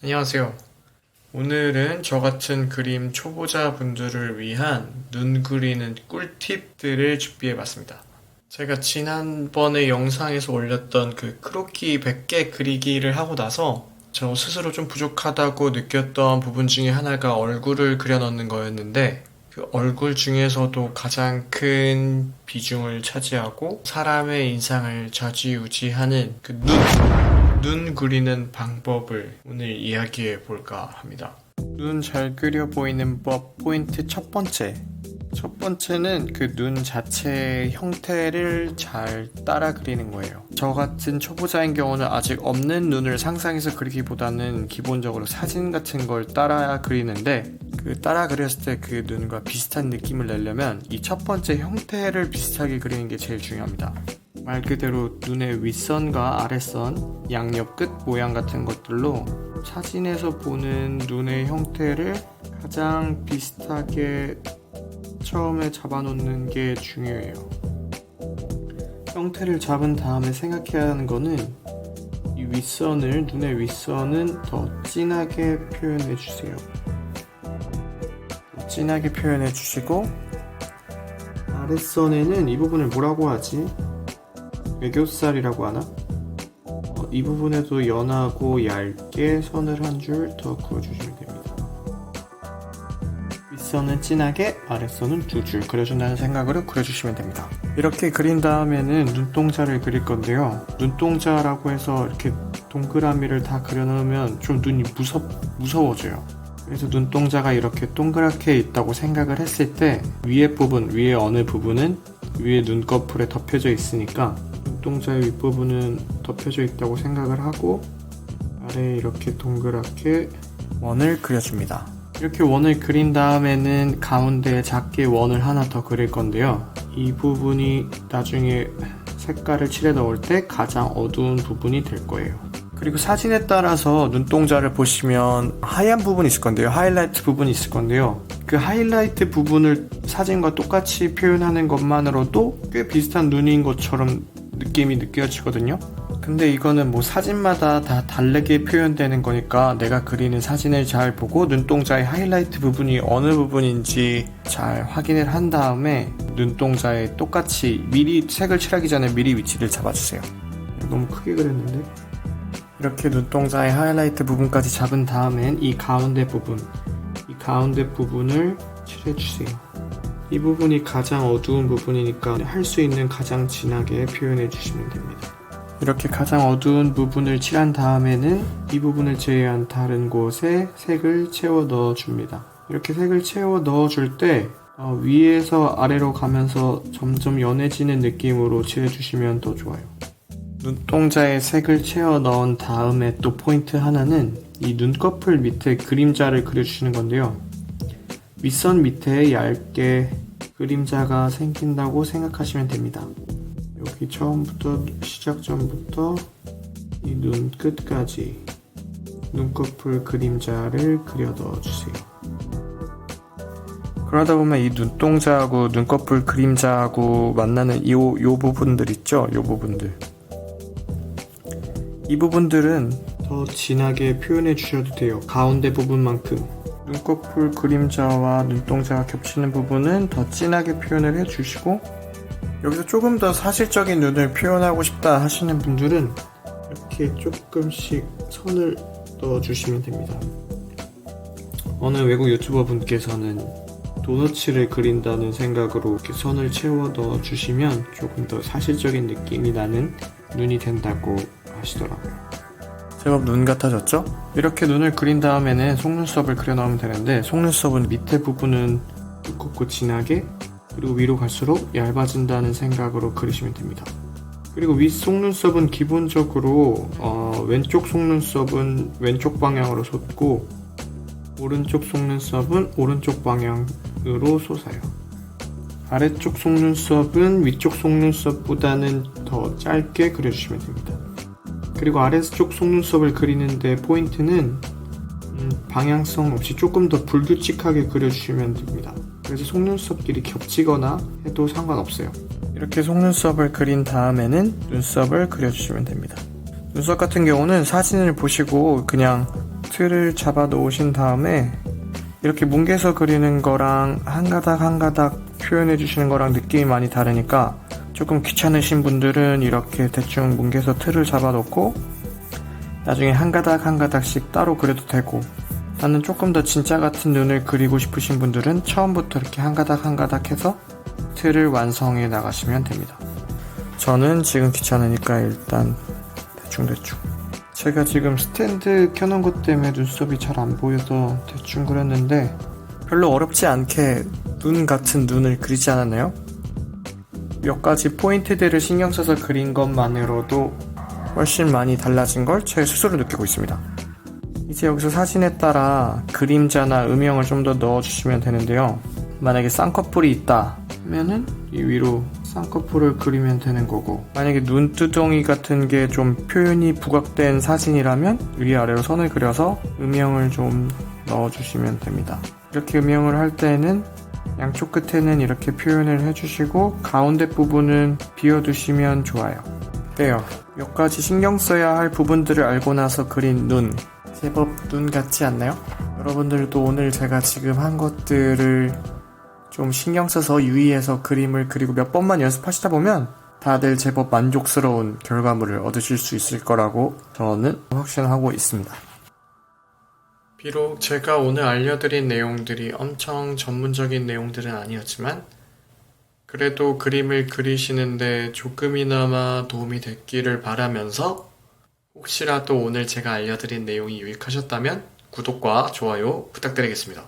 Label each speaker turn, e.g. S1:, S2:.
S1: 안녕하세요. 오늘은 저 같은 그림 초보자분들을 위한 눈 그리는 꿀팁들을 준비해봤습니다. 제가 지난번에 영상에서 올렸던 그 크로키 100개 그리기를 하고 나서 저 스스로 좀 부족하다고 느꼈던 부분 중에 하나가 얼굴을 그려 넣는 거였는데, 그 얼굴 중에서도 가장 큰 비중을 차지하고 사람의 인상을 좌지우지하는 그 눈 그리는 방법을 오늘 이야기해 볼까 합니다. 눈 잘 그려 보이는 법 포인트 첫 번째는 그 눈 자체의 형태를 잘 따라 그리는 거예요. 저 같은 초보자인 경우는 아직 없는 눈을 상상해서 그리기보다는 기본적으로 사진 같은 걸 따라 그리는데, 그 따라 그렸을 때 그 눈과 비슷한 느낌을 내려면 이 첫 번째 형태를 비슷하게 그리는 게 제일 중요합니다. 말 그대로 눈의 윗선과 아랫선, 양옆 끝 모양 같은 것들로 사진에서 보는 눈의 형태를 가장 비슷하게 처음에 잡아놓는 게 중요해요. 형태를 잡은 다음에 생각해야 하는 거는 이 눈의 윗선은 더 진하게 표현해 주세요. 더 진하게 표현해 주시고, 아랫선에는 이 부분을 뭐라고 하지? 애교살이라고 하나? 이 부분에도 연하고 얇게 선을 한 줄 더 그어주시면 됩니다. 윗선은 진하게, 아랫선은 2줄 그려준다는 생각으로 그려주시면 됩니다. 이렇게 그린 다음에는 눈동자를 그릴 건데요. 눈동자라고 해서 이렇게 동그라미를 다 그려놓으면 좀 눈이 무서워져요. 그래서 눈동자가 이렇게 동그랗게 있다고 생각을 했을 때 위에 어느 부분은 위에 눈꺼풀에 덮여져 있으니까 눈동자의 윗부분은 덮여져 있다고 생각을 하고 아래에 이렇게 동그랗게 원을 그려줍니다. 이렇게 원을 그린 다음에는 가운데에 작게 원을 하나 더 그릴 건데요. 이 부분이 나중에 색깔을 칠해 넣을 때 가장 어두운 부분이 될 거예요. 그리고 사진에 따라서 눈동자를 보시면 하얀 부분이 있을 건데요. 하이라이트 부분이 있을 건데요. 그 하이라이트 부분을 사진과 똑같이 표현하는 것만으로도 꽤 비슷한 눈인 것처럼 느낌이 느껴지거든요. 근데 이거는 뭐 사진마다 다 다르게 표현되는 거니까 내가 그리는 사진을 잘 보고 눈동자의 하이라이트 부분이 어느 부분인지 잘 확인을 한 다음에 눈동자에 똑같이 미리 색을 칠하기 전에 미리 위치를 잡아주세요. 너무 크게 그렸는데? 이렇게 눈동자의 하이라이트 부분까지 잡은 다음엔 이 가운데 부분을 칠해주세요. 이 부분이 가장 어두운 부분이니까 할 수 있는 가장 진하게 표현해 주시면 됩니다. 이렇게 가장 어두운 부분을 칠한 다음에는 이 부분을 제외한 다른 곳에 색을 채워 넣어줍니다. 이렇게 색을 채워 넣어줄 때 위에서 아래로 가면서 점점 연해지는 느낌으로 칠해주시면 더 좋아요. 눈동자에 색을 채워 넣은 다음에 또 포인트 하나는 이 눈꺼풀 밑에 그림자를 그려주시는 건데요. 윗선 밑에 얇게 그림자가 생긴다고 생각하시면 됩니다. 여기 시작점부터 이 눈 끝까지 눈꺼풀 그림자를 그려 넣어주세요. 그러다 보면 이 눈동자하고 눈꺼풀 그림자하고 만나는 요 부분들 있죠? 이 부분들은 더 진하게 표현해 주셔도 돼요. 가운데 부분만큼. 눈꺼풀 그림자와 눈동자가 겹치는 부분은 더 진하게 표현을 해주시고, 여기서 조금 더 사실적인 눈을 표현하고 싶다 하시는 분들은 이렇게 조금씩 선을 넣어주시면 됩니다. 어느 외국 유튜버 분께서는 도너츠를 그린다는 생각으로 이렇게 선을 채워 넣어주시면 조금 더 사실적인 느낌이 나는 눈이 된다고 하시더라고요. 제법 눈 같아졌죠? 이렇게 눈을 그린 다음에는 속눈썹을 그려 넣으면 되는데, 속눈썹은 밑에 부분은 두껍고 진하게, 그리고 위로 갈수록 얇아진다는 생각으로 그리시면 됩니다. 그리고 윗 속눈썹은 기본적으로 왼쪽 속눈썹은 왼쪽 방향으로 솟고 오른쪽 속눈썹은 오른쪽 방향으로 솟아요. 아래쪽 속눈썹은 위쪽 속눈썹보다는 더 짧게 그려주시면 됩니다. 그리고 아래쪽 속눈썹을 그리는데 포인트는 방향성 없이 조금 더 불규칙하게 그려주시면 됩니다. 그래서 속눈썹끼리 겹치거나 해도 상관없어요. 이렇게 속눈썹을 그린 다음에는 눈썹을 그려주시면 됩니다. 눈썹 같은 경우는 사진을 보시고 그냥 틀을 잡아 놓으신 다음에 이렇게 뭉개서 그리는 거랑 한 가닥 한 가닥 표현해 주시는 거랑 느낌이 많이 다르니까 조금 귀찮으신 분들은 이렇게 대충 뭉개서 틀을 잡아 놓고 나중에 한 가닥 한 가닥씩 따로 그려도 되고, 나는 조금 더 진짜 같은 눈을 그리고 싶으신 분들은 처음부터 이렇게 한 가닥 한 가닥 해서 틀을 완성해 나가시면 됩니다. 저는 지금 귀찮으니까 일단 대충 제가 지금 스탠드 켜놓은 것 때문에 눈썹이 잘 안 보여서 대충 그렸는데 별로 어렵지 않게 눈 같은 눈을 그리지 않았나요? 몇 가지 포인트들을 신경 써서 그린 것만으로도 훨씬 많이 달라진 걸 제 스스로 느끼고 있습니다. 이제 여기서 사진에 따라 그림자나 음영을 좀 더 넣어주시면 되는데요. 만약에 쌍꺼풀이 있다 하면은 이 위로 쌍꺼풀을 그리면 되는 거고, 만약에 눈두덩이 같은 게 좀 표현이 부각된 사진이라면 위아래로 선을 그려서 음영을 좀 넣어주시면 됩니다. 이렇게 음영을 할 때는 양쪽 끝에는 이렇게 표현을 해주시고 가운데 부분은 비워두시면 좋아요. 어때요? 몇 가지 신경 써야 할 부분들을 알고 나서 그린 눈, 제법 눈 같지 않나요? 여러분들도 오늘 제가 지금 한 것들을 좀 신경 써서 유의해서 그림을 그리고 몇 번만 연습하시다 보면 다들 제법 만족스러운 결과물을 얻으실 수 있을 거라고 저는 확신하고 있습니다. 비록 제가 오늘 알려드린 내용들이 엄청 전문적인 내용들은 아니었지만 그래도 그림을 그리시는데 조금이나마 도움이 됐기를 바라면서, 혹시라도 오늘 제가 알려드린 내용이 유익하셨다면 구독과 좋아요 부탁드리겠습니다.